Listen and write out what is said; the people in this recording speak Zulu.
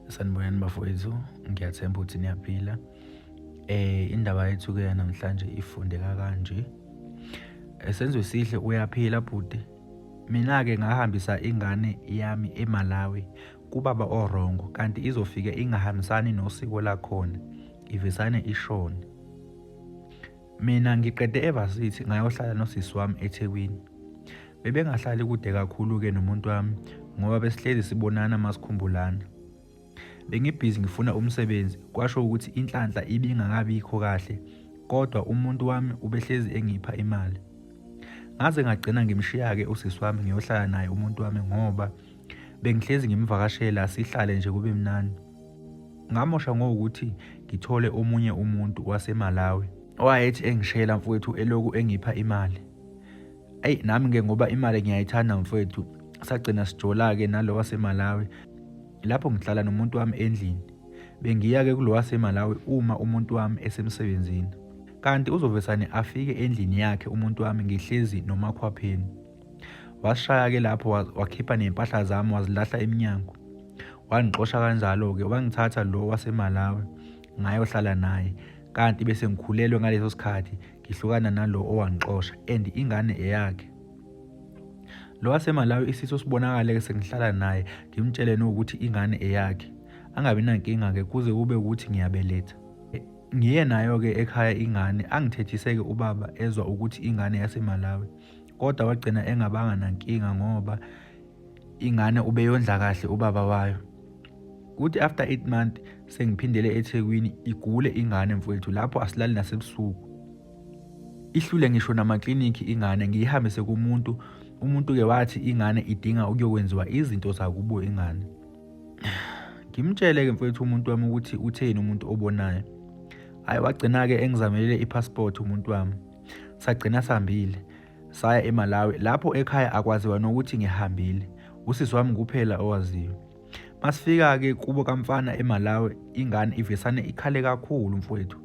Sanibonani bafowethu, ngiyathemba ukuthi niyaphila. Indaba yethu-ke namhlanje ifundeka kanje. Senzo Sihle uyaphila bhuti. Mina-ke ngahambisa ingane yami eMalawi kubaba orongo, kanti izofike ingahambisani nosiko lakhona, ivesane ishone. Mina ngiqede eVarsity ngayohlala nosisi wami eThekwini. Bebengahlali kude kakhulu-ke nomuntu wami ngoba besihlezi sibonana masikhumbulana. Bengibhizi ngifuna umsebenzi, kwasho ukuthi inhlanhla ibingakabikho kahle, kodwa umuntu wami ubehlezi engipha imali. Ngaze ngagcina ngimshiya-ke usisi wami ngiyohlala naye umuntu wami ngoba bengihlezi ngimvakashela sihlale nje kube mnandi. Ngamosha ngokuthi ngithole omunye umuntu waseMalawi owayethi engishela mfowethu eloku engipha imali. Nami-ke ngoba imali ngiyayithanda mfowethu, sagcina sijola-ke nalo waseMalawi. Lapho ngihlala nomuntu wami endlini, bengiya-ke kulo waseMalawi uma umuntu wami esemsebenzini. Kanti uzovesane afike endlini yakhe umuntu wami ngihlezi nomakhwapheni. Wasishaya-ke lapho wakhipha ney'mpahla zami wazilahla emnyango. Wangixosha kanjalo-ke, wangithatha lo waseMalawi ngayohlala naye. Kanti bese ngikhulelwe ngaleso sikhathi ngihlukana nalo owangixosha and ingane eyakhe. Lo waseMalawi isiso sibonakale-ke sengihlala naye ngimtshele nokuthi ingane eyakhe. Angabi nankinga-ke kuze kube ukuthi ngiyabeletha. Ngiye nayo-ke ekhaya ingane, angithethise-ke ubaba ezwa ukuthi ingane yaseMalawi. Kodwa wagcina engabanga nankinga ngoba ingane ubeyondla kahle ubaba wayo. Kuthi after 8 months sengiphindele eThekwini igule ingane mfowethu, lapho asilali nasebusuku. Ihlule ngisho namaklinikhi ingane ngiyihambise kumuntu. Umuntu-ke wathi ingane idinga ukuyokwenziwa izinto zakubo ingane. Ngimtshele-ke mfowethu umuntu wami ukuthi utheni umuntu obonayo. Wagcina-ke engizamele i-passport umuntu wami. Sagcina sihambile saya eMalawi, lapho ekhaya akwaziwa nokuthi ngihambile. Usisi wami kuphela owaziyo. Masifika-ke kubo kamfana eMalawi, ingane ivesane ikhale kakhulu mfowethu.